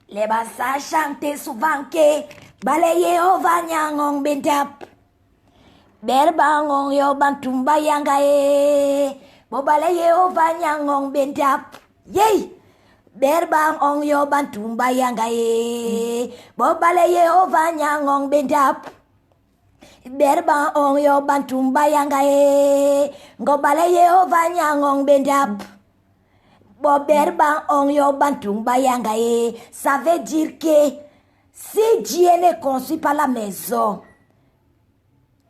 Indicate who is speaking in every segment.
Speaker 1: Les basa chantent souvent que balaye ovanyangong bentap. Berbangong yo bantumba yangae. Bo balaye ovanyangong bentap. Yey! Berbangong yo bantumba yangae. Bo balaye ovanyangong bentap. Berbangong yo bantumba yangae. Go balaye ovanyangong bentap. Boberban on yo bantumba yangae. Ça veut dire que si Dieu ne construit pas la maison,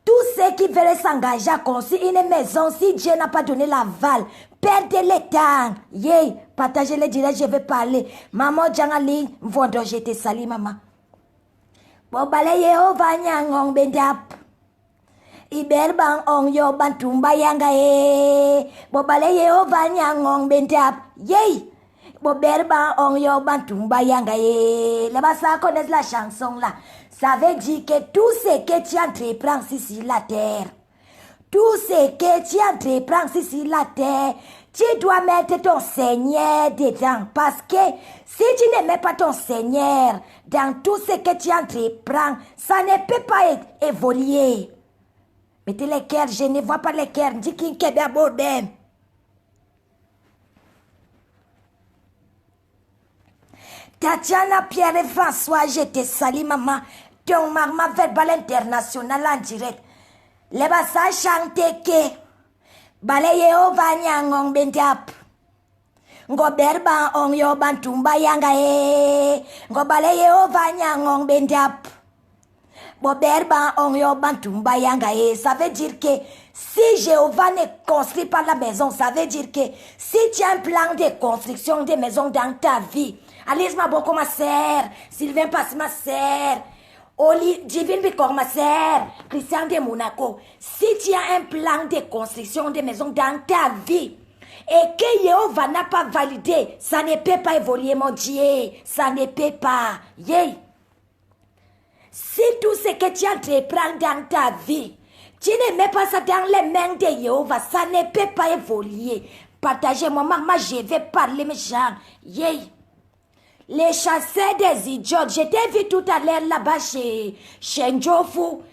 Speaker 1: tous ceux qui veulent s'engager à construire une maison, si Dieu n'a pas donné l'aval, perdez le temps. Yey, partagez le direct, je vais parler. Maman Djangali, vodo, je te salue, maman. Bobale Yehova nyangong bendap. Iberban on yo bantumba yangae. Bobale Yehova nyangong bendap. Yey! Boberban on yo bantumba yangae. Les Bassa connaissent la chanson là. Ça veut dire que tout ce que tu entreprends ici sur la terre, tout ce que tu entreprends ici sur la terre, tu dois mettre ton Seigneur dedans. Parce que si tu ne mets pas ton Seigneur dans tout ce que tu entreprends, ça ne peut pas évoluer. Mettez les cœurs, je ne vois pas les cœurs. Dis qu'il y a bordel. Tatiana, Pierre et François, je te salue, maman. Ton maman verbal international en direct. Les basa chantent que balaye ovanyangong bentap. Ngo berba on yo bantumba yangae. Ngo balaye ovanyangong bentap. Boberba on yo bantumba yangae. Ça veut dire que si Jéhovah ne construit pas la maison, ça veut dire que si tu as un plan de construction de maison dans ta vie, Alice Maboko ma sœur, Sylvain Passe ma sœur, Oli Divine Bicor ma sœur, Christian de Monaco, si tu as un plan de construction de maison dans ta vie et que Jéhovah n'a pas validé, ça ne peut pas évoluer mon Dieu, ça ne peut pas. Yeah. Si tout ce que tu entreprends dans ta vie, tu ne mets pas ça dans les mains de Jéhovah, ça ne peut pas évoluer. Partagez-moi, maman, je vais parler mes gens. Yeah. Les chasseurs des idiots, je t'ai vu tout à l'heure là-bas chez Njofu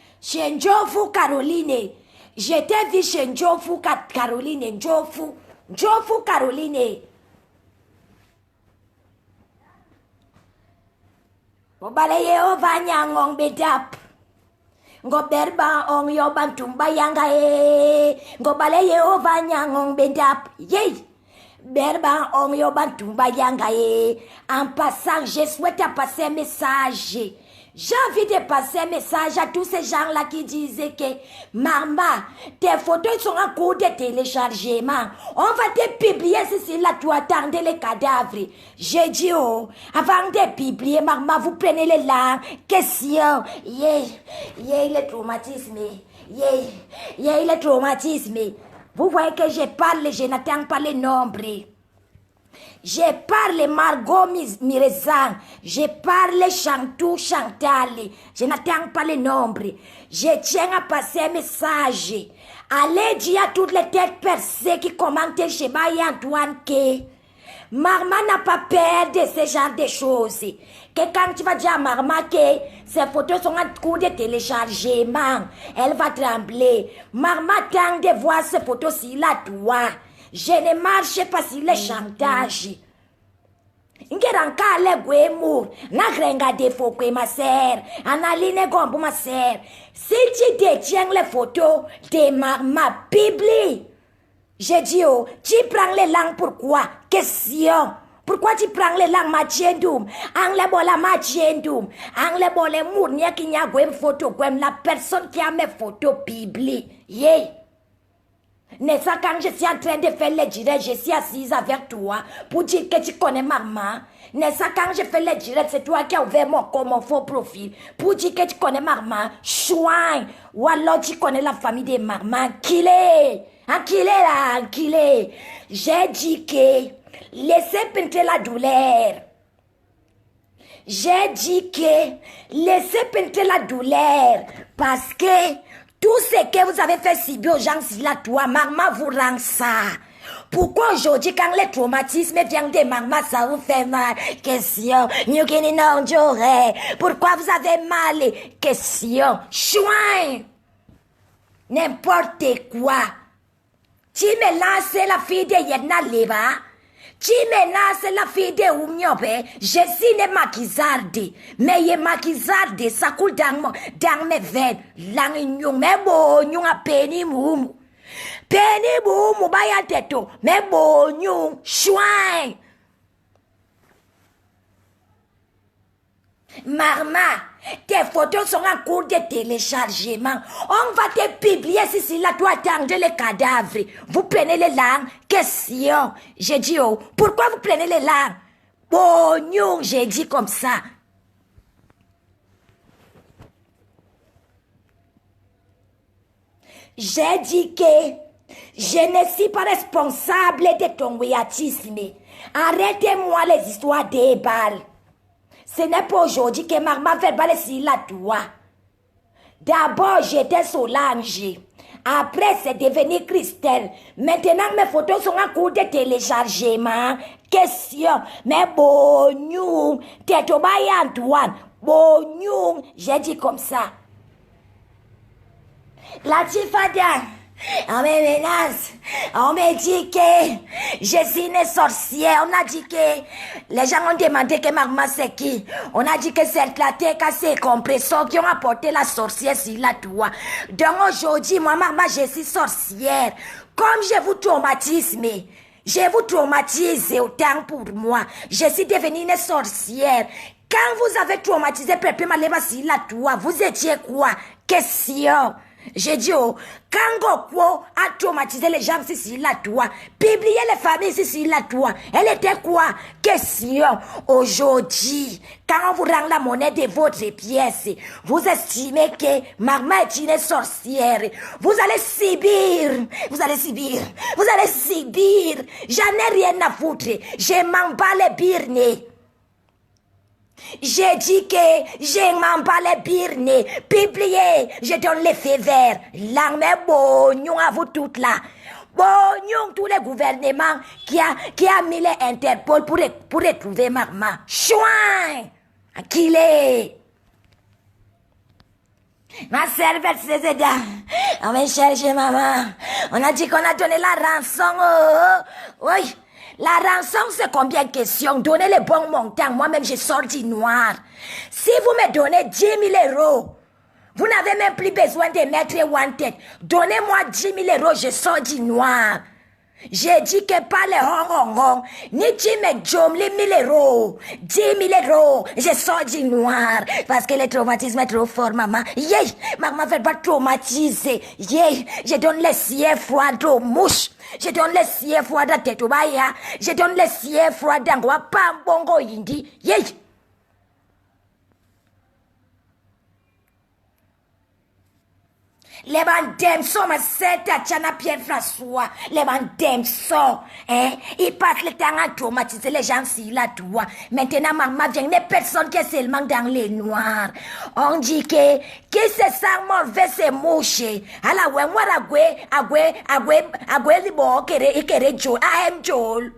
Speaker 1: Caroline. Je t'ai vu chez Njofu Caroline, Njofu Caroline. Bobalaye ovanyangong bedap. Ngoberba on yo bantumba yangae. Ngobalaye ovanyangong bedap. Yey! Berba on yo bantumba yangae. En passant, je souhaite passer un message. J'ai envie de passer un message à tous ces gens-là qui disaient que maman, tes photos sont en cours de téléchargement. On va te publier ceci là, tu attendais les cadavres. J'ai dit, oh, avant de publier, maman, vous prenez les langues, questions. Le traumatisme. Le traumatisme. Vous voyez que je parle, je n'attends pas les nombres. Je parle Margot Mirezan, je parle Chantou Chantal, je n'attends pas les nombres. Je tiens à passer un message. Allez dire à toutes les têtes percées qui commentent chez Maï Antoine que Marma n'a pas peur de ce genre de choses. Que quand tu vas dire à Marma que ses photos sont en cours de téléchargement, elle va trembler. Marma attend de voir ces photos sur la toi. Je ne marche pas sur le chantage. Ngeranka le gwemu, na grenga defo kwe ma sœur, analine gombo ma sœur. Si tu détiens les photos de ma Bible, je dis oh, tu prends les langues pourquoi? Question. Pourquoi tu prends les langues machendum? Angle bola machendum. Angle bola mournia qui n'y a gwem photo gwem la personne qui a mes photos Bible. Yeah. N'est-ce pas quand je suis en train de faire les directs, je suis assise avec toi pour dire que tu connais maman. N'est-ce pas quand je fais les directs, c'est toi qui as ouvert mon faux profil pour dire que tu connais maman. Chouin. Ou alors tu connais la famille de maman. Qu'il est là. J'ai dit que laissez peintrer la douleur. J'ai dit que laissez peintrer la douleur parce que tout ce que vous avez fait si bien aux gens, c'est là, toi, maman vous rend ça. Pourquoi aujourd'hui, quand les traumatismes viennent des mamans, ça vous fait mal? Question. Pourquoi vous avez mal? Question. Chouin. N'importe quoi. Tu me lances la fille de Yedna Leba. Tu me lances la fille de Oumiope. Je suis ne maquisarde. Mais ye maquisarde, ça coule dans mes veines. L'agnon, mais bon, nous a péni moum. Péni moum, bayanteto. Mais bon, nous, chouin. Marma, tes photos sont en cours de téléchargement. On va te publier si là, tu attends les cadavres. Vous prenez les langues. Question. J'ai dit, oh, pourquoi vous prenez les langues? Bon, nous, j'ai dit comme ça. J'ai dit que je ne suis pas responsable de ton wéatisme. Arrêtez-moi les histoires des balles. Ce n'est pas aujourd'hui que maman fait baler sur la toi. D'abord, j'étais Solange. Après, c'est devenu Christelle. Maintenant, mes photos sont en cours de téléchargement. Question. Mais bon, nous, t'es au bail Antoine. Bon, nous, j'ai dit comme ça. La Tifada. On me menace, on me dit que je suis une sorcière. On a dit que les gens ont demandé que maman c'est qui. On a dit que c'est la tête à ces compresseurs qui ont apporté la sorcière sur la toit. Donc aujourd'hui, moi maman je suis sorcière. Comme je vous traumatise, je vous traumatise autant pour moi. Je suis devenue une sorcière. Quand vous avez traumatisé Pépé Malema sur la toit, vous étiez quoi? Question. J'ai dit, oh, quand Gokwo a traumatisé les gens ici, la toi, publier les familles ici, la toi, elle était quoi? Question. Aujourd'hui, quand on vous rend la monnaie de votre pièce, vous estimez que maman est une sorcière. Vous allez subir. Vous allez subir. Vous allez subir. J'en ai rien à foutre. Je m'en bats les birnes. J'ai dit que je m'en bats les birnes. Publiez, je donne les faits verts. L'armée bognon à vous toutes là. Bognon tous les gouvernements qui a mis les Interpol pour retrouver maman. Chouin! Qu'il est? Ma servette c'est ça. On va chercher maman. On a dit qu'on a donné la rançon. Oui. La rançon, c'est combien de questions? Donnez les bons montants. Moi-même, je sors du noir. Si vous me donnez 10 000 euros, vous n'avez même plus besoin de mettre wanted. Donnez-moi 10 000 euros, je sors du noir. J'ai dit que pas les hong, ni 10 000 les 1000 euros. 10 000 euros, je sors du noir. Parce que le traumatisme est trop fort, maman. Yeah, maman fait pas traumatiser. Yeah, je donne les sièges froids aux mouches. Je donne les sièges froids à Tetubaya. Je donne les sièges froids à Pambongo Indi. Yeah. Les bandem sont ma sette à Tchana Pierre-François. Les bandem sont, hein. Ils passent le temps à traumatiser les gens si la toi. Maintenant, maman vient, les personnes qui sont seulement dans les noirs. On dit que se sent mauvais, c'est mouche. Alors, ouais, moi, agwe, libo, kere, jol, ahem, jol.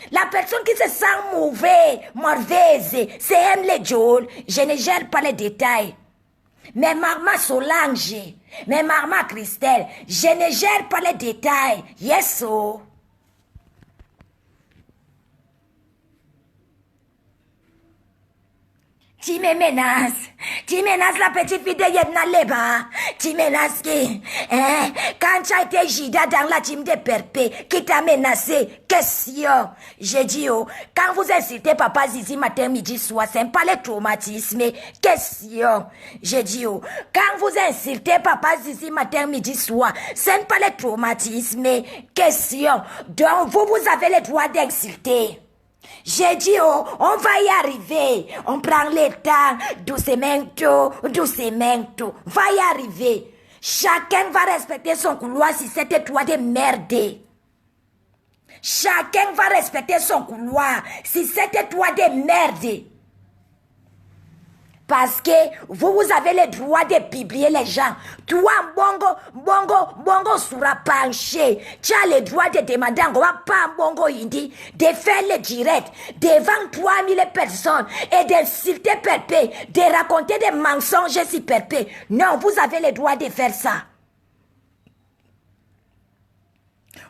Speaker 1: La personne qui se sent mauvaise, c'est elle les jol. Je ne gère pas les détails. Mais maman Solange, mais maman Christelle, je ne gère pas les détails. Yes, oh. Tu me menaces la petite fille de Yedna Leba. Tu menaces qui? Hein? Quand tu as été Jida dans la team de Perpé, qui t'a menacé? Question. J'ai dit, oh, quand vous insultez papa Zizi matin, midi, soir, c'est pas le traumatisme. Question. J'ai dit, oh, quand vous insultez papa Zizi matin, midi, soir, c'est pas le traumatisme. Question. Donc, vous avez le droit d'insulter. J'ai dit, oh, on va y arriver. On prend le temps, doucement, va y arriver. Chacun va respecter son couloir si c'était toi de merde. Chacun va respecter son couloir si c'était toi de merde. Parce que vous avez le droit de publier les gens. Toi, bongo sera penché. Tu as le droit de demander encore pas bongo hindi, de faire le direct devant 3000 personnes et d'insulter Perpé, de raconter des mensonges sur Perpé. Non, vous avez le droit de faire ça.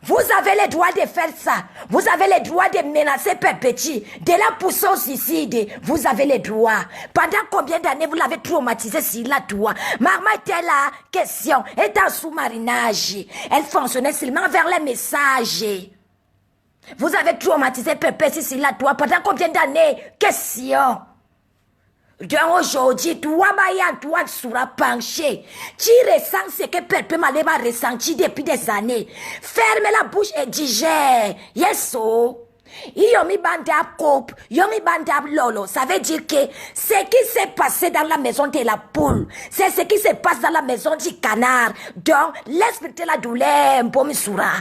Speaker 1: Vous avez le droit de faire ça. Vous avez le droit de menacer Perpétuel, de la pousser au suicide. Vous avez le droit. Pendant combien d'années vous l'avez traumatisé sur la toit? Maman était là, question, est en sous-marinage. Elle fonctionnait seulement vers les messages. Vous avez traumatisé Perpétuel sur la toit pendant combien d'années? Question. Donc aujourd'hui, toi, Antoine sera penché. Tu ressens ce que Perpé m'avait ressenti depuis des années. Ferme la bouche et digère. Yes, oh. Yomi bandab coupe, yomi bandab lolo. Ça veut dire que ce qui s'est passé dans la maison de la poule, c'est ce qui se passe dans la maison du canard. Donc, laisse la douleur, mbomi soura.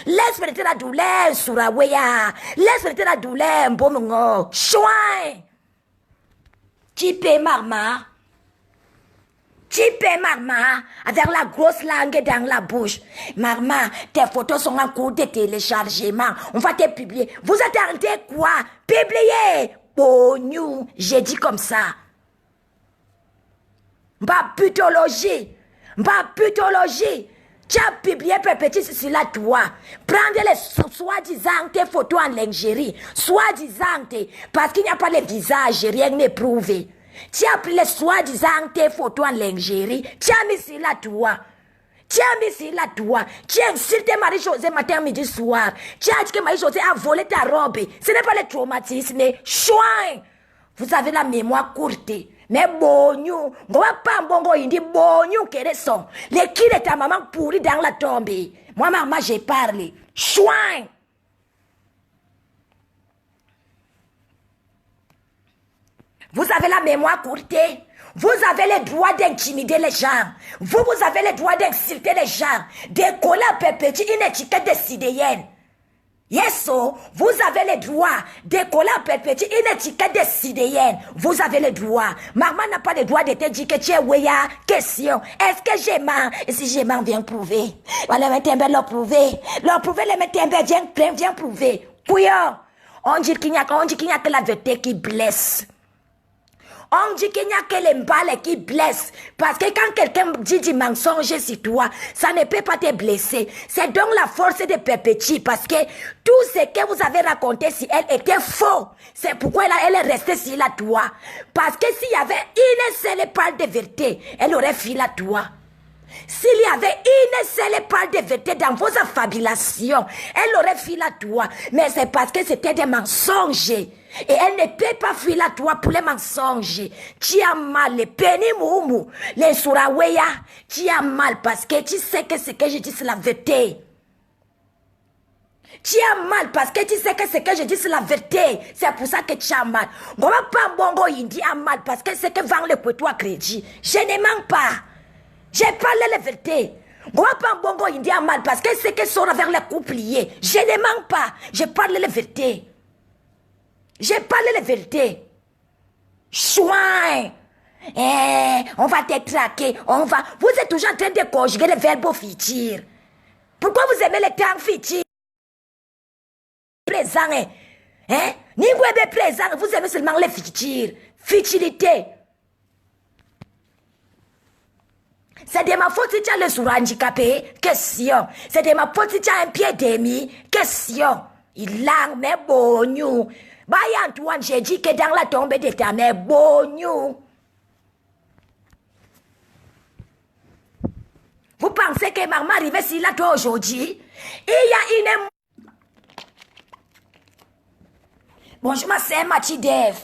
Speaker 1: Laisse la douleur, soura weya. Laisse la douleur, mbomi ngo. Chouin. Type marma. Type marma. Avec la grosse langue dans la bouche. Marma, tes photos sont en cours de téléchargement. On va te publier. Vous attendez quoi? Publier. Oh, nous. J'ai dit comme ça. Ma putologie. Tu as publié Perpétuel sur la toit. Prendre les soi-disant tes photos en lingerie. Soi-disant, parce qu'il n'y a pas le visage, rien n'est prouvé. Tu as pris les soi-disant tes photos en lingerie. Tu as mis sur la toit. Tu as insulté Marie-Josée matin, midi, soir. Tu as dit que Marie-Josée a volé ta robe. Ce n'est pas le traumatisme, mais chouin. Vous avez la mémoire courte. Mais bonnou, on va pas bongo indi bonnou qu'elle sont. Les qui de ta maman pourri dans la tombe. Moi, maman, j'ai parlé. Chouin. Vous avez la mémoire courte. Vous avez le droit d'intimider les gens. Vous avez le droit d'insulter les gens. De coller à Perpétuel une étiquette de sidéenne. Yes, so, vous avez le droit de coller à Perpétuel une étiquette de sidéenne. Vous avez le droit. Maman n'a pas le droit de te dire que tu es ouéa. Question. Est-ce que j'ai menti? Et si j'ai menti, viens prouver. Voilà, maintenant, leur prouver. Leur prouver, les maintenant, viens prouver. Couillon. On dit qu'il n'y a que la vérité qui blesse. On dit qu'il n'y a que les balles qui blessent. Parce que quand quelqu'un dit du mensonge sur toi, ça ne peut pas te blesser. C'est donc la force de Perpétuel. Parce que tout ce que vous avez raconté sur elle était faux. C'est pourquoi elle est restée sur la toit. Parce que s'il y avait une seule parole de vérité, elle aurait fui la toit. S'il y avait une seule parole de vérité dans vos affabulations, elle aurait fui la toit. Mais c'est parce que c'était des mensonges. Et elle ne peut pas fuir la toit pour les mensonges. Tu as mal, les pénimoumou, les souraweya. Tu as mal parce que tu sais que ce que je dis c'est la vérité. Tu as mal parce que tu sais que ce que je dis c'est la vérité. C'est pour ça que tu as mal. On va pas bongo indi a mal parce que c'est que vend le poteau à crédit. Je ne mens pas. J'ai parlé la vérité. On va pas bongo indi a mal parce que c'est que sort vers les coupliers. Je ne mens pas. Je parle la vérité. J'ai parlé la vérité. Chouin. On va te traquer. Vous êtes toujours en train de conjuguer le verbe futur. Pourquoi vous aimez le temps futur? Présent, Ni vous aimez présent, vous aimez seulement le futur. Futilité. C'est de ma faute si tu as le sourd handicapé. Question. C'est de ma faute si tu as un pied demi. Question. Il a mais bonnou. Bah, Antoine, j'ai dit que dans la tombe de ta mère, bonnou. Vous pensez que maman arrivait si là toi aujourd'hui? Il y a une... Bonjour, ma sœur Machidev.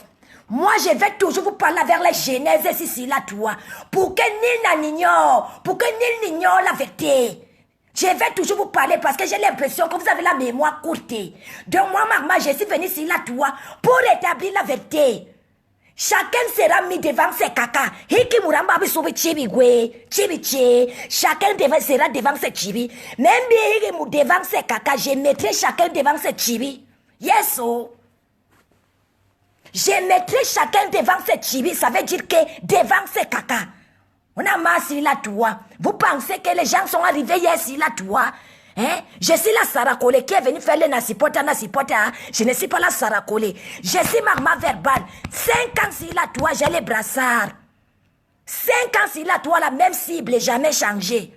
Speaker 1: Moi, je vais toujours vous parler vers les genèses ici là toi. Pour que nul n'ignore. Pour que nul n'ignore la vérité. Je vais toujours vous parler parce que j'ai l'impression que vous avez la mémoire courte. Donc moi, maman, je suis venue ici là, toi, pour établir la vérité. Chacun sera mis devant ses caca. Hiki muramba bisubi chibi gwe, chibi chi. Chacun sera devant ses chibi. Même hiki mou devant ses caca, je mettrai chacun devant ses chibi. Yes, oh. Je mettrai chacun devant ses chibis, ça veut dire que devant ses caca. On a marre sur la toit. Vous pensez que les gens sont arrivés hier sur la toit? Hein? Je suis la Sarakole qui est venue faire le nasipota. Je ne suis pas la Sarakole. Je suis Marma Verbal. 5 ans sur la toit, j'ai les brassards. 5 ans sur la toit, la même cible, jamais changé.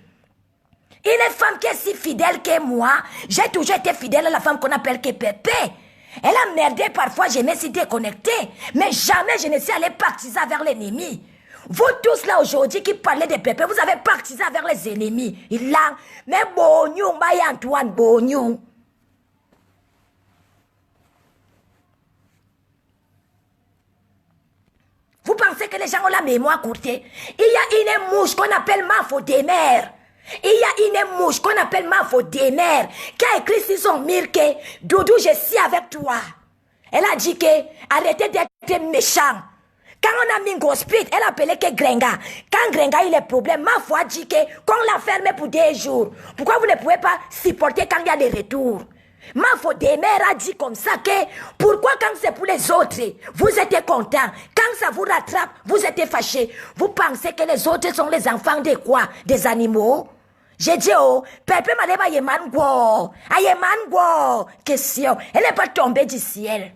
Speaker 1: Une femme qui est si fidèle que moi, j'ai toujours été fidèle à la femme qu'on appelle que Pépé. Elle a merdé parfois, je me suis déconnecté. Mais jamais je ne suis allé partisan vers l'ennemi. Vous tous là aujourd'hui qui parlez de Pépé, vous avez partisan vers les ennemis. Il a, mais Bognou, Mbaye Antoine Bognou. Vous pensez que les gens ont la mémoire courte? Il y a une mouche qu'on appelle Mafo des mers. Il y a une mouche qu'on appelle Mafo des mers qui a écrit sur son mur que Doudou, je suis avec toi. Elle a dit que arrêtez d'être méchant. Quand on a mis Gospit, elle appelait que Grenga. Quand Grenga il a des problèmes, Mafo a dit que qu'on l'a fermé pour 2 jours. Pourquoi vous ne pouvez pas supporter quand il y a des retours? Mafo des mères a dit comme ça que pourquoi quand c'est pour les autres, vous êtes content. Quand ça vous rattrape, vous êtes fâché. Vous pensez que les autres sont les enfants de quoi? Des animaux? J'ai dit, oh, Pépé m'a dit, question. Elle n'est pas tombée du ciel.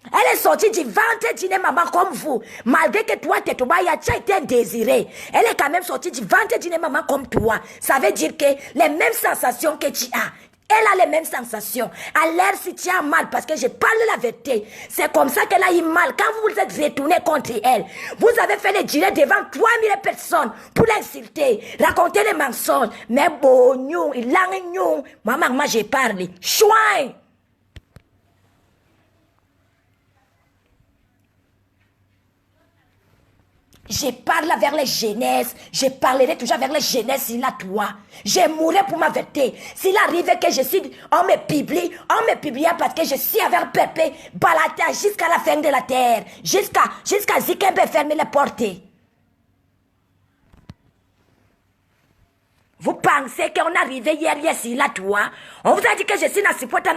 Speaker 1: Elle est sortie du ventre d'une maman comme vous. Malgré que toi, tu as été désiré. Elle est quand même sortie du ventre d'une maman comme toi. Ça veut dire que les mêmes sensations que tu as. Elle a les mêmes sensations. À l'air, si tu as mal, parce que je parle la vérité, c'est comme ça qu'elle a eu mal. Quand vous vous êtes retourné contre elle, vous avez fait les dîners devant 3000 personnes pour l'insulter, raconter les mensonges. Mais bon, nous, il a nous. Maman, j'ai parlé. Chouin! Je parle vers les jeunesses. Je parlerai toujours vers les jeunesses s'il a toi. Je mourrai pour ma vérité. S'il arrive que je suis, on me publie parce que je suis avec Pépé, Balata jusqu'à la fin de la terre. Jusqu'à Zikembe fermer les portes. Vous pensez qu'on est arrivé hier sur la toit? On vous a dit que je suis Nasipota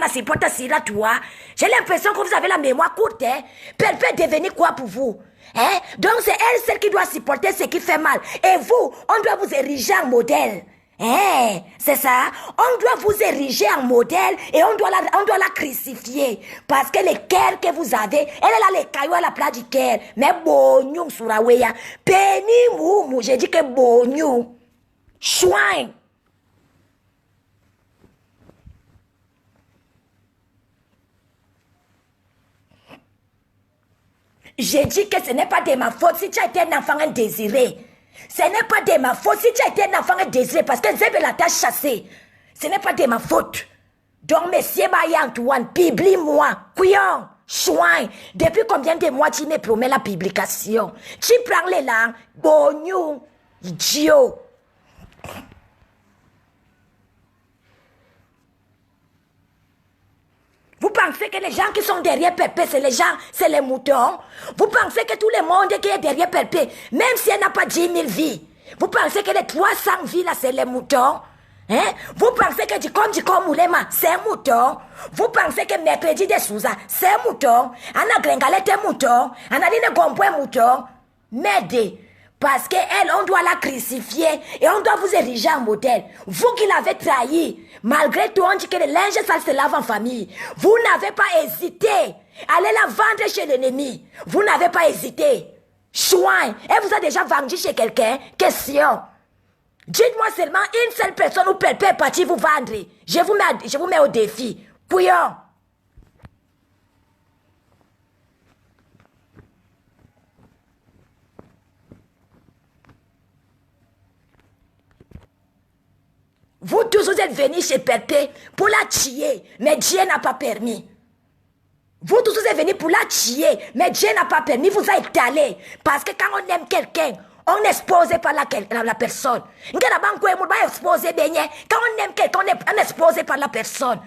Speaker 1: sur la toit. J'ai l'impression que vous avez la mémoire courte. Hein? Pépé est devenu quoi pour vous? Hein? Donc c'est elle celle qui doit supporter ce qui fait mal. Et vous, on doit vous ériger en modèle. Hein? C'est ça? On doit vous ériger en modèle et on doit la crucifier. Parce que le cœur que vous avez, elle a les cailloux à la place du cœur. Mais Bognou Suraweya. Péni Moumou, j'ai dit que Bognou. Chouin. J'ai dit que ce n'est pas de ma faute si tu as été un enfant indésiré. Ce n'est pas de ma faute si tu as été un enfant indésiré parce que Zébela t'a chassé. Ce n'est pas de ma faute. Donc, monsieur Baye Antoine, publie-moi. Couillon, chouin. Depuis combien de mois tu me promets la publication? Tu prends les langues. Bognou, idiot. Vous pensez que les gens qui sont derrière Pépé, c'est les gens, c'est les moutons? Vous pensez que tout le monde qui est derrière Pépé, même si elle n'a pas 10 000 vies, vous pensez que les 300 vies là, c'est les moutons? Hein? Vous pensez que Dikom Moulema, c'est un mouton? Vous pensez que Mercredi de Souza, c'est un mouton? Anna Grengalet est un mouton? Analine Gombo est un mouton? Merde! Parce qu'elle, on doit la crucifier et on doit vous ériger en modèle. Vous qui l'avez trahi, malgré tout, on dit que le linge sale se lave en famille. Vous n'avez pas hésité. Allez la vendre chez l'ennemi. Vous n'avez pas hésité. Chouin, elle vous a déjà vendu chez quelqu'un? Question. Dites-moi seulement une seule personne où Pépé est parti vous vendre. Je vous mets au défi. Couillon. Vous tous, vous êtes venus chez Pépé pour la tuer, mais Dieu n'a pas permis. Vous tous, vous êtes venus pour la tuer, mais Dieu n'a pas permis, vous a étalé. Parce que quand on aime quelqu'un, on est exposé par la personne. Quand on aime quelqu'un, on est exposé par la personne.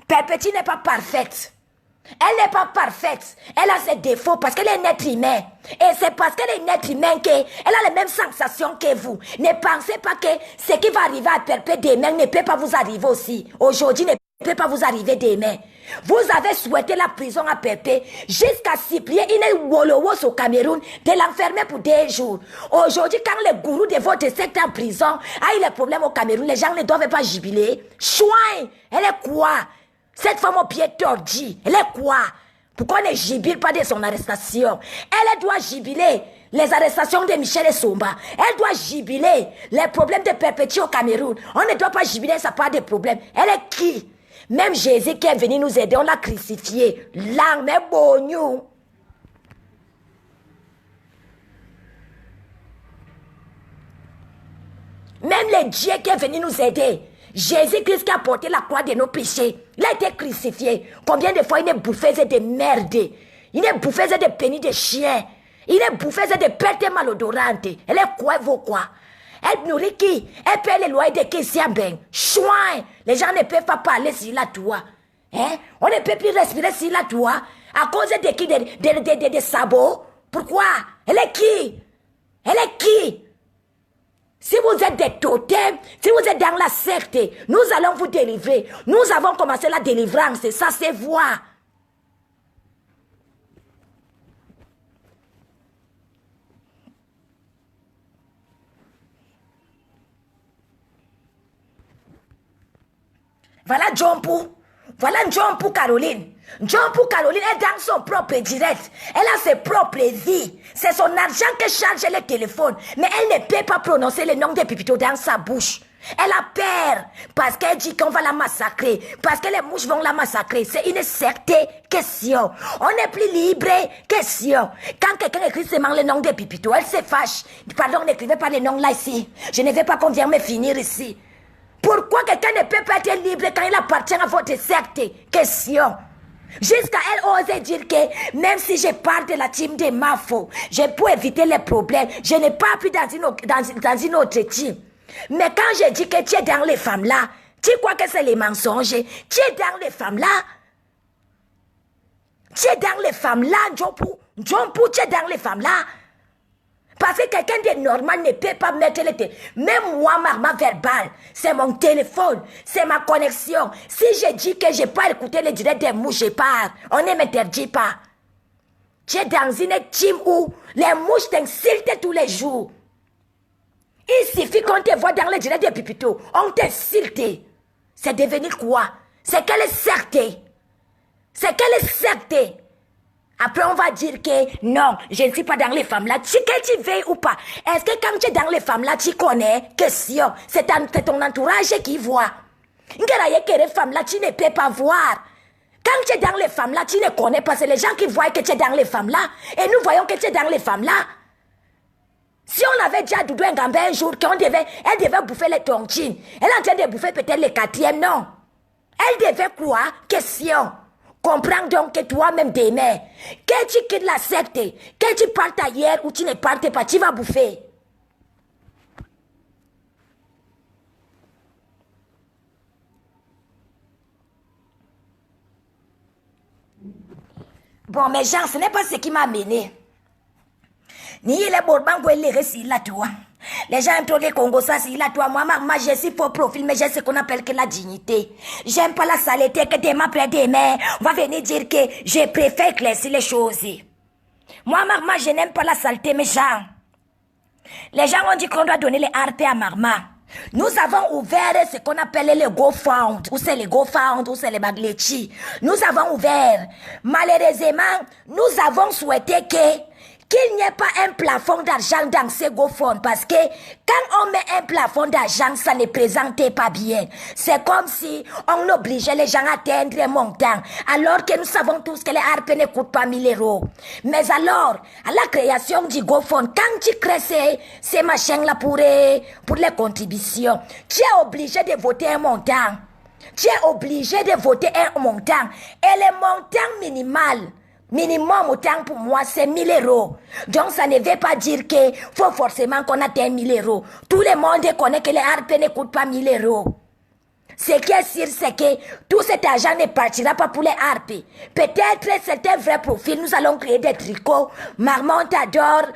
Speaker 1: Pépé, tu n'es pas parfaite. Elle n'est pas parfaite. Elle a ses défauts parce qu'elle est un être humain. Et c'est parce qu'elle est un être humain qu'elle a les mêmes sensations que vous. Ne pensez pas que ce qui va arriver à Perpé demain ne peut pas vous arriver aussi. Aujourd'hui ne peut pas vous arriver demain. Vous avez souhaité la prison à Perpé jusqu'à supplier une Wolowos au Cameroun de l'enfermer pour 2 jours. Aujourd'hui, quand le gourou de votre secte en prison a eu les problèmes au Cameroun, les gens ne doivent pas jubiler. Chouin, elle est quoi? Cette femme au pied tordu, elle est quoi? Pourquoi on ne jubile pas de son arrestation? Elle doit jubiler les arrestations de Michel et Somba. Elle doit jubiler les problèmes de perpétuer au Cameroun. On ne doit pas jubiler sa part des problèmes. Elle est qui? Même Jésus qui est venu nous aider, on l'a crucifié. L'arme est bonne. Même le Dieu qui est venu nous aider, Jésus-Christ qui a porté la croix de nos péchés, il a été crucifié. Combien de fois il est bouffé de merde, il est bouffé de pénis de chien, il est bouffé de pertes malodorantes. Elle est quoi, vaut quoi? Elle nourrit qui? Elle paie les loyers de qui? Ben, chouin! Les gens ne peuvent pas parler sur la toit. Hein? On ne peut plus respirer sur la toit à cause de qui? Des sabots. Pourquoi? Elle est qui? Elle est qui? Si vous êtes des totems, si vous êtes dans la secte, nous allons vous délivrer. Nous avons commencé la délivrance, ça se voit. Voilà John Pou. Voilà John Pou Caroline. John Pou Caroline est dans son propre direct. Elle a ses propres vies. C'est son argent qui charge le téléphone. Mais elle ne peut pas prononcer le nom de Pipito dans sa bouche. Elle a peur parce qu'elle dit qu'on va la massacrer. Parce que les mouches vont la massacrer. C'est une certaine question. On est plus libre. Question. Quand quelqu'un écrit seulement le nom de Pipito, elle se fâche. Pardon, n'écrivez pas le nom là ici. Je ne veux pas qu'on vienne me finir ici. Pourquoi quelqu'un ne peut pas être libre quand il appartient à votre secte? Question. Jusqu'à elle ose dire que même si je pars de la team de Mafo, je peux éviter les problèmes. Je n'ai pas pu dans une autre team. Mais quand je dis que tu es dans les femmes là, tu crois que c'est les mensonges? Tu es dans les femmes là. Tu es dans les femmes là, John Pou, tu es dans les femmes là. Parce que quelqu'un de normal ne peut pas mettre le téléphone. Même moi, ma verbale, c'est mon téléphone, c'est ma connexion. Si je dis que je n'ai pas écouté le direct des mouches, je pars. On ne m'interdit pas. Tu es dans une team où les mouches t'insultent tous les jours. Il suffit qu'on te voit dans le direct des Pipito. On t'insulte. C'est devenu quoi? C'est quelle secte? C'est quelle secte? Après, on va dire que non, je ne suis pas dans les femmes là. Que tu veilles ou pas? Est-ce que quand tu es dans les femmes là, tu connais? Question. C'est ton entourage qui voit. Que les femmes là, tu ne peux pas voir. Quand tu es dans les femmes là, tu ne connais pas. C'est les gens qui voient que tu es dans les femmes là. Et nous voyons que tu es dans les femmes là. Si on avait déjà Doudou Ngambé un jour, elle devait bouffer les tontines. Elle est en train de bouffer peut-être les 4e, non. Elle devait quoi? Question. Comprends donc que toi-même demain, que tu quittes la secte, que tu partes ailleurs ou tu ne partes pas, tu vas bouffer. Bon, mes gens, ce n'est pas ce qui m'a amené. Ni les Bourbango et les récits là, toi. Les gens aiment les Congo, ça, c'est là, toi. Moi, je suis faux profil, mais j'ai ce qu'on appelle que la dignité. J'aime pas la saleté que demain, après demain, on va venir dire que je préfère éclaircir les choses. Moi, je n'aime pas la saleté, mes gens. Les gens ont dit qu'on doit donner les RP à Marma. Nous avons ouvert ce qu'on appelle les GoFound, ou c'est les GoFound, ou c'est les Baglechi. Nous avons ouvert. Malheureusement, nous avons souhaité qu'il n'y ait pas un plafond d'argent dans ces GoFund parce que quand on met un plafond d'argent, ça ne présentait pas bien. C'est comme si on obligeait les gens à atteindre un montant alors que nous savons tous que les RP ne coûtent pas 1000 €. Mais alors, à la création du GoFund, quand tu crées ces machins-là pour les contributions, tu es obligé de voter un montant. Tu es obligé de voter un montant. Et le montant minimum autant pour moi, c'est 1000 €. Donc, ça ne veut pas dire qu'il faut forcément qu'on atteigne 1000 €. Tout le monde connaît que les RP ne coûtent pas 1000 €. Ce qui est sûr, c'est que tout cet argent ne partira pas pour les harpies. Peut-être c'est un vrai profil. Nous allons créer des tricots. Maman, on t'adore.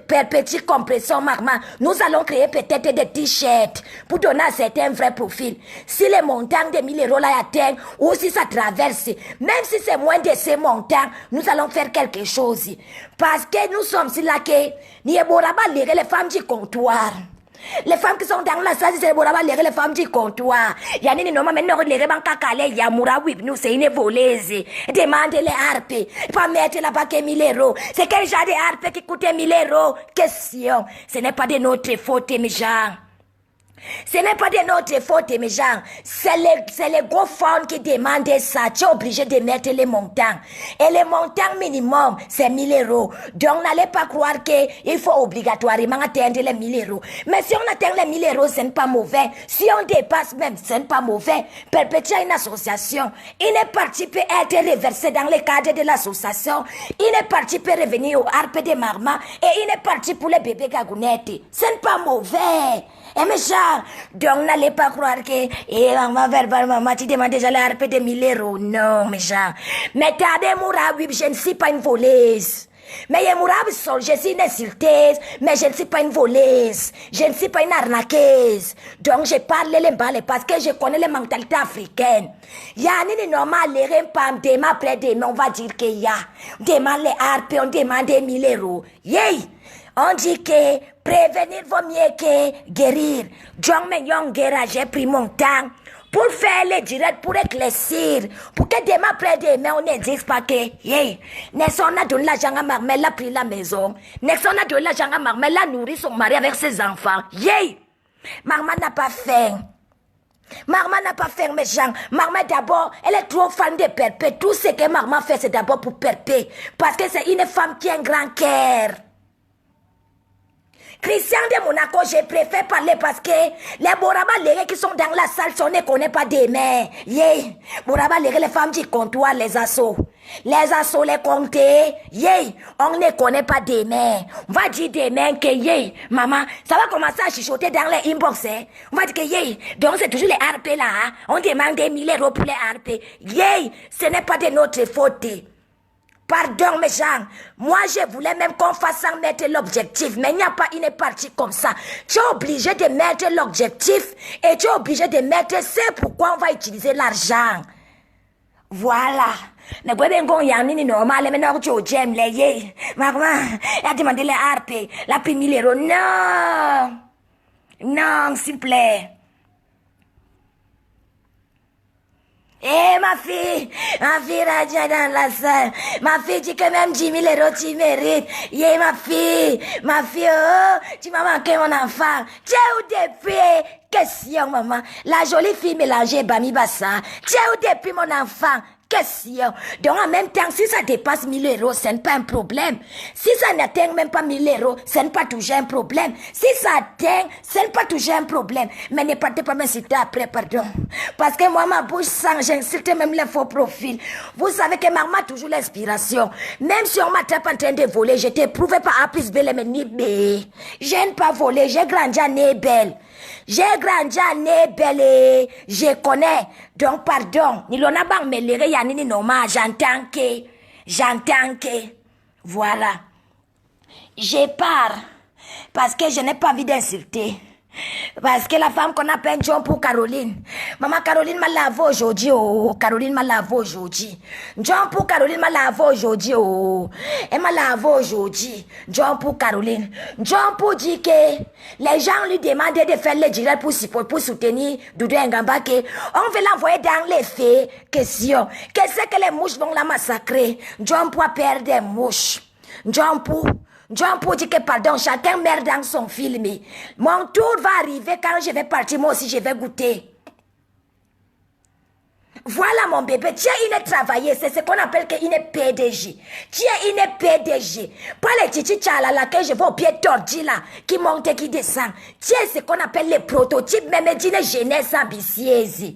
Speaker 1: Petite compression, maman. Nous allons créer peut-être des t-shirts pour donner à certains vrais profils. Si les montants de 1000 euros là atteignent ou si ça traverse, même si c'est moins de ces montants, nous allons faire quelque chose. Parce que nous sommes là que nous avons les femmes du comptoir. Les femmes qui sont dans la salle, c'est les femmes du comptoir. Yanni, non, mais non, les rebanques calés, Yamoura, oui, nous, c'est une voleuse. Demandez les harpes. Pas mettre là-bas que 1000 euros. C'est quel genre de harpes qui coûtent 1000 euros? Question. Ce n'est pas de notre faute, mes gens. Ce n'est pas de notre faute, mes gens. C'est les gros fonds qui demandent ça. Tu es obligé de mettre les montants. Et le montant minimum, c'est 1000 euros. Donc, n'allez pas croire qu'il faut obligatoirement atteindre les 1000 euros. Mais si on atteint les 1000 euros, ce n'est pas mauvais. Si on dépasse même, ce n'est pas mauvais. Perpétuer une association. Une partie peut être reversée dans le cadre de l'association. Une partie peut revenir au harpe de Marma. Et une partie pour les bébés gagounettes. Ce n'est pas mauvais. Et mes gens, donc n'allez pas croire que, maman, tu demandes déjà la harpe de 1000 euros. Non, mes gens. Mais t'as des mourabis, je ne suis pas une voleuse. Mais les mourabis, je suis une insulteuse, mais je ne suis pas une voleuse. Je ne suis pas une arnaqueuse. Donc je parle les balles parce que je connais les mentalités africaines. Il y a une normal, les rempams, demain après demain, on va dire qu'il y a. Demain les harpes, on demande 1000 euros. Yay! On dit que prévenir vaut mieux que guérir. John Menyong Guerra, j'ai pris mon temps pour faire les directs, pour éclaircir, pour que demain après demain, on ne dise pas que, hey, Nelson a donné l'argent à Marmel, elle a pris la maison. Nelson a donné l'argent à Marmel, elle a nourri son mari avec ses enfants. Hey, Marma n'a pas faim. Marma n'a pas fait mes gens. Marma d'abord, elle est trop fan de Perpé. Tout ce que Marma fait, c'est d'abord pour Perpé. Parce que c'est une femme qui a un grand cœur. Christian de Monaco, je préfère parler parce que les Boraba Léré qui sont dans la salle, on ne connaît pas des mains. Yeah. Boraba Léré, les femmes du comptoir, les assauts. Les assauts, les comtés. Yeah. On ne connaît pas des mains. On va dire des mains que yeah. Maman, ça va commencer à chuchoter dans les inbox. Hein? On va dire que yeah. Donc c'est toujours les harpes là. Hein? On demande des 1000 euros pour les harpes. Yeah. Ce n'est pas de notre faute. Pardon mes gens, moi je voulais même qu'on fasse sans mettre l'objectif, mais il n'y a pas une partie comme ça. Tu es obligé de mettre l'objectif et tu es obligé de mettre c'est pourquoi on va utiliser l'argent. Voilà. Ne pouvez pas y normal, mais non, tu j'aime les yé. Maman, elle a demandé les harpes, la pris 1000 euros. Non, non, s'il vous plaît. Eh ma fille Raja dans la salle. Ma fille, tu quand même 10 000 euros, tu mérites. Yeah, ma fille, oh, tu m'as manqué mon enfant. Tu es où depuis? Question, maman. La jolie fille mélangée, Bami Bassa. Tu es où depuis mon enfant? Question. Donc en même temps, si ça dépasse 1000 euros, ce n'est pas un problème. Si ça n'atteint même pas 1000 euros, ce n'est pas toujours un problème. Si ça atteint, ce n'est pas toujours un problème. Mais ne partez pas m'insulter après, pardon. Parce que moi, ma bouche sent, j'insulte même les faux profils. Vous savez que maman a toujours l'inspiration. Même si on m'attrape en train de voler, je t'ai prouvé par A plus B, mais ni B. Je n'ai pas volé, j'ai grandi à Nebel. J'ai grandi à Nebel et je connais. Donc, pardon. Nilona bang me lere yanini noma. J'entends que. Voilà. Je pars. Parce que je n'ai pas envie d'insulter. Parce que la femme qu'on appelle John pour Caroline. Maman Caroline m'a lavé aujourd'hui. Oh, Caroline m'a lavé aujourd'hui. John pour Caroline m'a lavé aujourd'hui. Oh, elle m'a lavé aujourd'hui. John pour Caroline. John pour dire que les gens lui demandaient de faire le direct pour soutenir Doudou Ngamba que on veut l'envoyer dans les faits. Question. Qu'est-ce que les mouches vont la massacrer? John pour perdre des mouches. John pour dire que pardon, chacun meurt dans son film. Mon tour va arriver quand je vais partir, moi aussi je vais goûter. Voilà mon bébé, tu es une travailleuse, c'est ce qu'on appelle une PDG. Tu es une PDG. Pas les titi tchalala que je vois au pied tordu là, qui monte et qui descend. Tu es ce qu'on appelle les prototypes, même d'une jeunesse ambitieuse.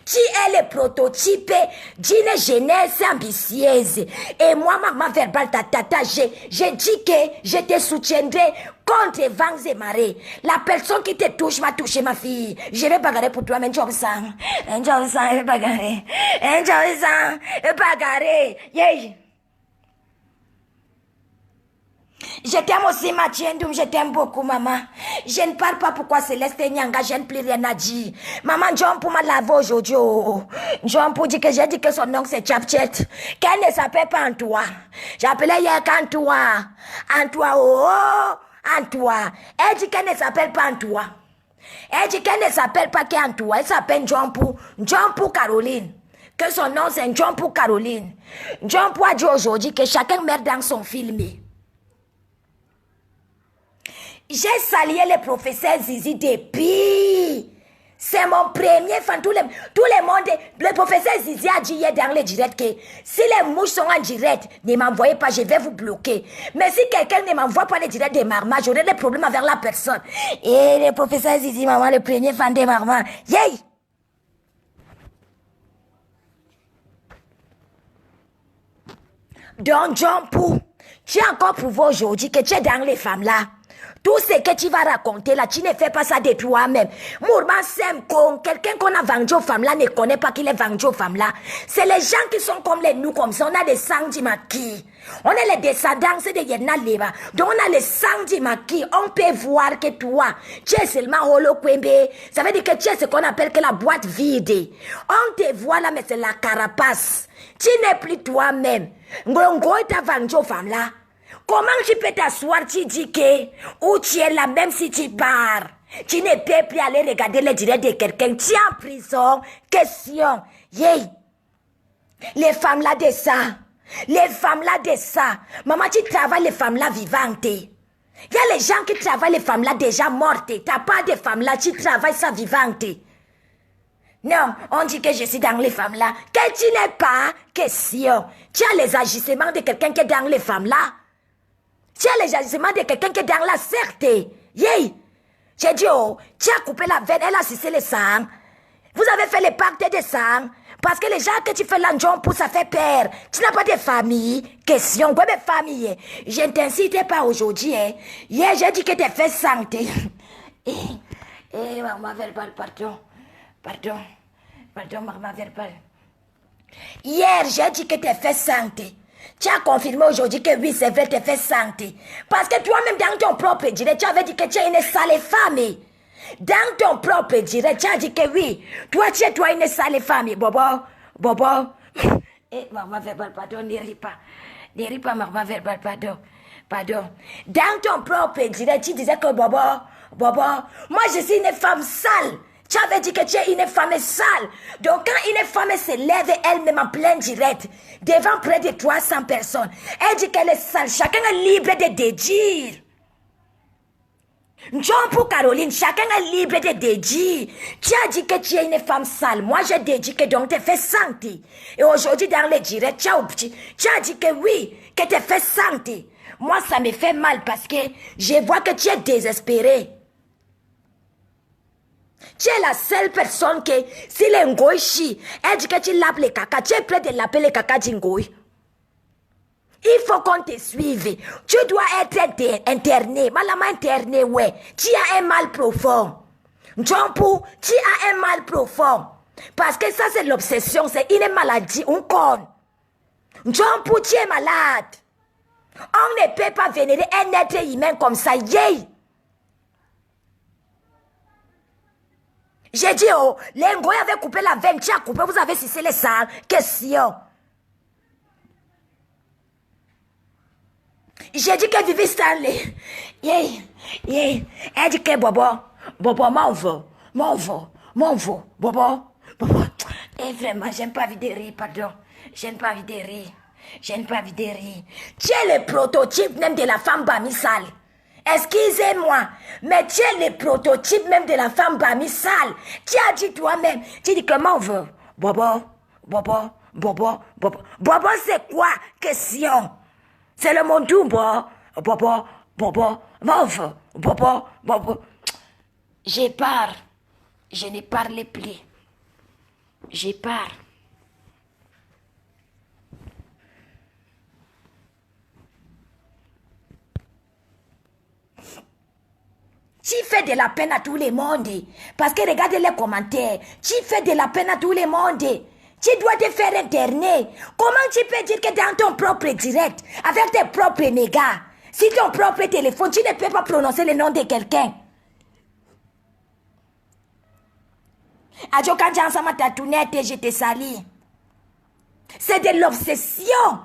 Speaker 1: Tu es le prototype d'une jeunesse ambitieuse. Et moi, maman verbale, tata, j'ai dit que je te soutiendrai contre vents et marées. La personne qui te touche m'a touché, ma fille. Je vais bagarrer pour toi, mais je vais bagarrer. Yeah. Je t'aime aussi, Mathiendoum, je t'aime beaucoup, maman. Je ne parle pas pourquoi Céleste Nyanga, je n'ai plus rien à dire. Maman, John pour m'a lavé aujourd'hui. John pour dire que j'ai dit que son nom c'est Chapchet. Qu'elle ne s'appelle pas Antoine. J'appelais hier qu'Antoine. Antoine. Elle dit qu'elle ne s'appelle pas Antoine. Elle dit qu'elle ne s'appelle pas qu'Antoine. Elle s'appelle John pour Caroline. Que son nom c'est John pour Caroline. John pour a dit aujourd'hui que chacun meurt dans son film. J'ai salué le professeur Zizi depuis. C'est mon premier fan. Tout le monde. Le professeur Zizi a dit hier dans le direct que si les mouches sont en direct, ne m'envoyez pas, je vais vous bloquer. Mais si quelqu'un ne m'envoie pas le direct des Marma, j'aurai des problèmes avec la personne. Et le professeur Zizi, maman, le premier fan des Marma. Yay! Donc, John Pou, tu as encore prouvé aujourd'hui que tu es dans les femmes là. Tout ce que tu vas raconter là, tu ne fais pas ça de toi-même. Mourman Semko, quelqu'un qu'on a vendu aux femmes là ne connaît pas qu'il est vendu aux femmes là. C'est les gens qui sont comme les nous, comme ça. On a des sangs du maquis. On est les descendants de Yenna Leba. Donc on a les sangs du maquis. On peut voir que toi, tu es seulement Holo Kwembe. Ça veut dire que tu es ce qu'on appelle que la boîte vide. On te voit là, mais c'est la carapace. Tu n'es plus toi-même. Ngongo t'a vendu aux femmes là. Comment tu peux t'asseoir, tu dis que, ou tu es là même si tu pars. Tu ne peux plus aller regarder le direct de quelqu'un. Tu es en prison. Question. Yeah. Les femmes là de ça. Les femmes là de ça. Maman, tu travailles les femmes là vivantes. Il y a les gens qui travaillent les femmes là déjà mortes. Tu n'as pas de femmes là, tu travailles ça vivantes. Non, on dit que je suis dans les femmes là. Que tu n'es pas. Question. Tu as les agissements de quelqu'un qui est dans les femmes là. Tu as les agissements de quelqu'un qui est dans la certé. Yeah. J'ai dit, oh, tu as coupé la veine, elle a sucé le sang. Vous avez fait le pacte de sang. Parce que les gens que tu fais l'enjeu pour ça fait peur. Tu n'as pas de famille. Question, quoi de famille? Je ne t'incite pas aujourd'hui. Hier, j'ai dit que tu fais santé. Maman verbal, pardon, maman verbal. Hier, j'ai dit que tu fais santé. Tu as confirmé aujourd'hui que oui, c'est vrai, tu fais santé. Parce que toi-même, dans ton propre direct, tu avais dit que tu es une sale femme. Dans ton propre direct, tu as dit que oui, toi, tu es une sale femme. Bobo. Maman verbal, pardon, ne ris pas. Ne ris pas, maman verbal, pardon. Dans ton propre direct, tu disais que Bobo, moi, je suis une femme sale. Tu avais dit que tu es une femme sale. Donc quand une femme se lève elle-même en plein direct, devant près de 300 personnes, elle dit qu'elle est sale. Chacun est libre de dire. John pour Caroline, chacun est libre de dire. Tu as dit que tu es une femme sale. Moi, je dit que donc tu fais santé. Et aujourd'hui, dans le direct, tu as dit que oui, que tu fais santé. Moi, ça me fait mal parce que je vois que tu es désespéré. Tu es la seule personne que, si les Ngoï chie, elle dit que tu l'appelles caca, tu es prêt de l'appeler caca d'Ingoï. Il faut qu'on te suive. Tu dois être interné. Malama interné, ouais. Tu as un mal profond. Djompu, tu as un mal profond. Parce que ça, c'est l'obsession, c'est une maladie, un con. Djompu, tu es malade. On ne peut pas vénérer un être humain comme ça, yay. J'ai dit, oh, les Ngoï avaient coupé la veine, tu as coupé, vous avez cessé les sangs. Question. J'ai dit que Vivi Stanley. Yeah. Elle dit que Bobo, m'en veux. Bobo. Et vraiment, j'aime pas envie de rire, pardon. J'aime pas envie de rire. Tu es le prototype même de la femme bamisale. Excusez-moi, mais tu es le prototype même de la femme bamisale. Tu as dit toi-même, tu dis que m'en veux. Bobo, c'est quoi? Question. C'est le monde tout, Bobo, m'en veux. Bobo. Je pars. Je ne parle plus. Je pars. Tu fais de la peine à tout le monde. Parce que regardez les commentaires. Tu fais de la peine à tout le monde. Tu dois te faire interner. Comment tu peux dire que dans ton propre direct, avec tes propres mégas, si ton propre téléphone, tu ne peux pas prononcer le nom de quelqu'un? Adjo Kanja ensemble ta tournette et je te salue. C'est de l'obsession.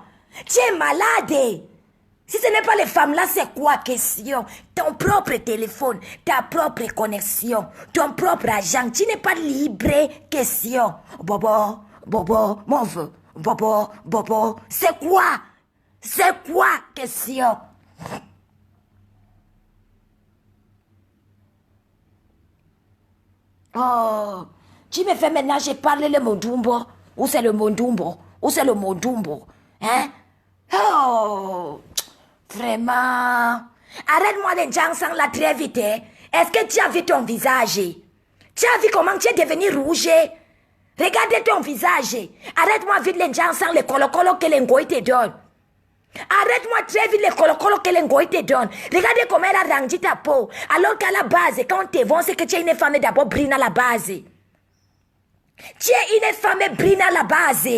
Speaker 1: Tu es malade. Si ce n'est pas les femmes là, c'est quoi question? Ton propre téléphone, ta propre connexion, ton propre argent, tu n'es pas libre question. Bobo, bobo, mon feu, bobo, bobo, c'est quoi? C'est quoi question? Oh, tu me fais maintenant, j'ai parlé le mondumbo. Où c'est le mondumbo? Où c'est le mondumbo? Hein? Oh, vraiment. Arrête-moi les gens sans la très vite. Hein? Est-ce que tu as vu ton visage? Tu as vu comment tu es devenu rouge? Regardez ton visage. Arrête-moi vite les gens sans le colo-colo que l'engoï te donne. Arrête-moi très vite les colo-colo que l'engoï te donne. Regardez comment elle a rendu ta peau. Alors qu'à la base, quand on te vend, c'est que tu es une femme d'abord brune à la base. Tu es une femme brune à la base.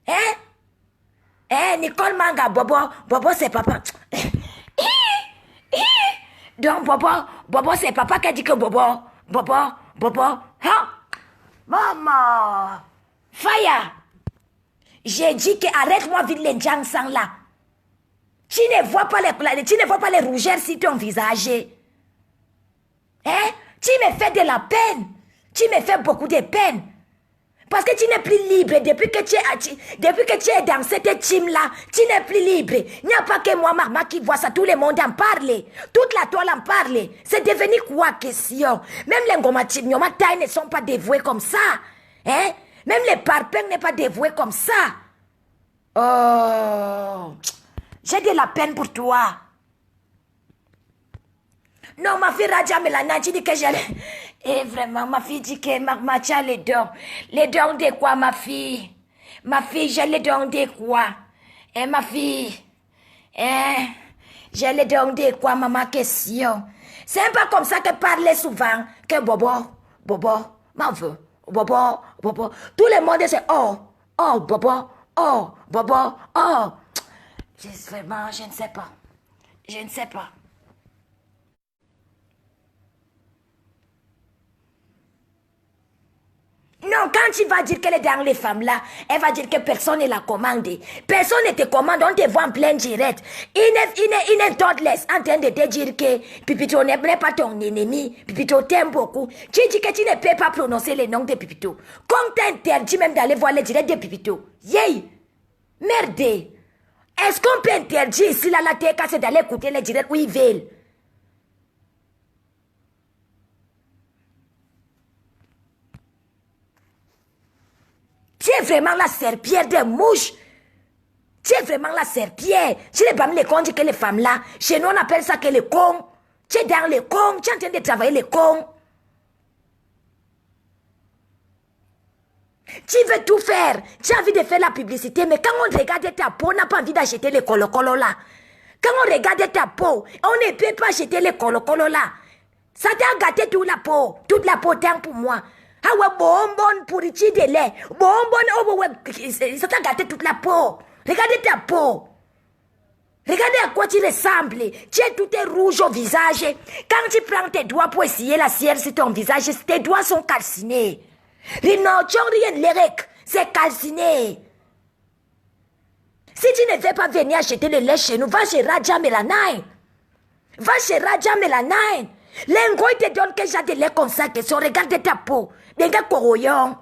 Speaker 1: Hein? Eh, Nicole Manga, Bobo, Bobo c'est papa. Donc Bobo c'est papa qui a dit que Bobo, hein? Maman, Faya, j'ai dit que arrête-moi vite les gens sans là. Tu ne vois pas les rougeurs sur ton visage. Hein? Tu me fais de la peine. Tu me fais beaucoup de peine. Parce que tu n'es plus libre depuis que tu es dans cette team-là. Tu n'es plus libre. Il n'y a pas que moi, maman, qui voit ça. Tout le monde en parle. Toute la toile en parle. C'est devenu quoi question? Même les Ngoma-Taille ne sont pas dévoués comme ça. Hein? Même les parpaings ne sont pas dévoués comme ça. Oh, j'ai de la peine pour toi. Non, ma fille Raja Melana, tu dis que j'allais... Eh, vraiment, ma fille dit que ma tu as les dons. Les dons de quoi, ma fille? Ma fille, j'ai les dons de quoi? Eh, ma fille? Eh, j'ai les dons de quoi, maman, question? C'est pas comme ça que parler souvent, que Bobo, m'en veut. Bobo. Tout le monde c'est oh, Bobo, oh. Vraiment, je ne sais pas. Je ne sais pas. Non, quand tu vas dire qu'elle est dans les femmes là, elle va dire que personne ne la commande. Personne ne te commande, on te voit en plein direct. Il est toddless en train de te dire que Pipito n'est pas ton ennemi, Pipito t'aime beaucoup. Tu dis que tu ne peux pas prononcer le nom de Pipito. Comme t'interdis même d'aller voir les directs de Pipito. Yay! Merde! Est-ce qu'on peut interdire ici là la TK c'est d'aller écouter les directs où ils veulent? Tu es vraiment la serpillère des mouches. Tu es vraiment la serpillère. Tu n'es pas les cons que les femmes là. Chez nous, on appelle ça que les cons. Tu es dans les cons. Tu es en train de travailler les cons. Tu veux tout faire. Tu as envie de faire la publicité. Mais quand on regarde ta peau, on n'a pas envie d'acheter les colo-colo là. Quand on regarde ta peau, on ne peut pas acheter les colo-colo là. Ça t'a gâté toute la peau. Toute la peau tant pour moi. Ah ouais, bonbonne pourriture de lait. Bonbonne, oh ouais, ça t'a gâté toute la peau. Regardez ta peau. Regardez à quoi tu ressembles. Tu es tout rouge au visage. Quand tu prends tes doigts pour essayer la cire sur ton visage, tes doigts sont calcinés. C'est calciné. Si tu ne veux pas venir acheter le lait chez nous, va chez Raja Melanine. Va chez Raja Melanine. L'engoï te donne que j'ai de lait comme ça, que si on regarde ta peau. Benga koroyon.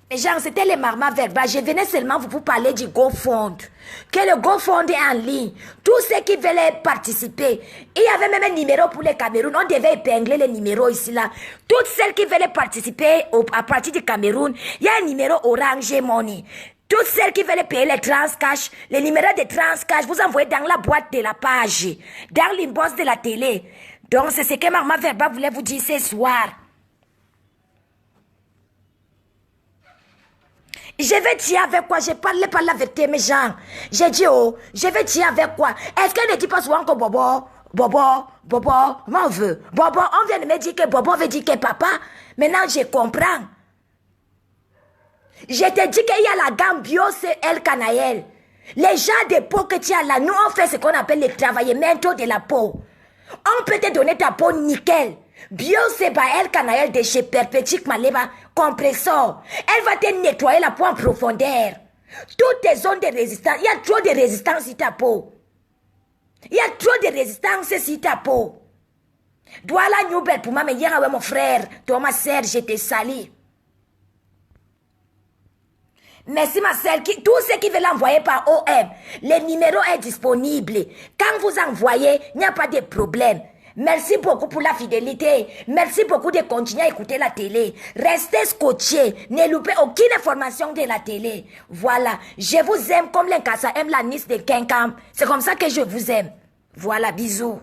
Speaker 1: Mais genre, c'était les marmas verbales. Je venais seulement vous parler du GoFund. Que le GoFund est en ligne. Tous ceux qui veulent participer. Il y avait même un numéro pour les Cameroun. On devait épingler les numéros ici là. Toutes celles qui veulent participer à partir du Cameroun, il y a un numéro Orange Money. Toutes celles qui veulent payer les transcash, les numéros de transcash, vous envoyez dans la boîte de la page, dans l'inbox de la télé. Donc, c'est ce que Maman Verba voulait vous dire ce soir. Je vais dire avec quoi? Je parlais pas la vérité, mes gens. J'ai dit, oh, je vais dire avec quoi? Est-ce qu'elle ne dit pas souvent que Bobo, m'en veut? Bobo, on vient de me dire que Bobo veut dire que papa. Maintenant, je comprends. Je te dis qu'il y a la gamme bio, c'est El Canaël. Les gens de peau que tu as là, nous, on fait ce qu'on appelle le travaillement de la peau. On peut te donner ta peau nickel. Bio, c'est pas El Canaël de chez Perpétuque Maleba, compressor. Elle va te nettoyer la peau en profondeur. Toutes tes zones de résistance, il y a trop de résistance sur ta peau. Il y a trop de résistance sur ta peau. Douala Newbel pour ma meilleure avec mon frère, Thomas Serge, je te salue. Merci ma sœur, tous ceux qui veulent l'envoyer par OM, le numéro est disponible. Quand vous envoyez, il n'y a pas de problème. Merci beaucoup pour la fidélité. Merci beaucoup de continuer à écouter la télé. Restez scotchés. Ne loupez aucune information de la télé. Voilà. Je vous aime comme l'Inkasa aime la Nice de Kenkam. C'est comme ça que je vous aime. Voilà, bisous.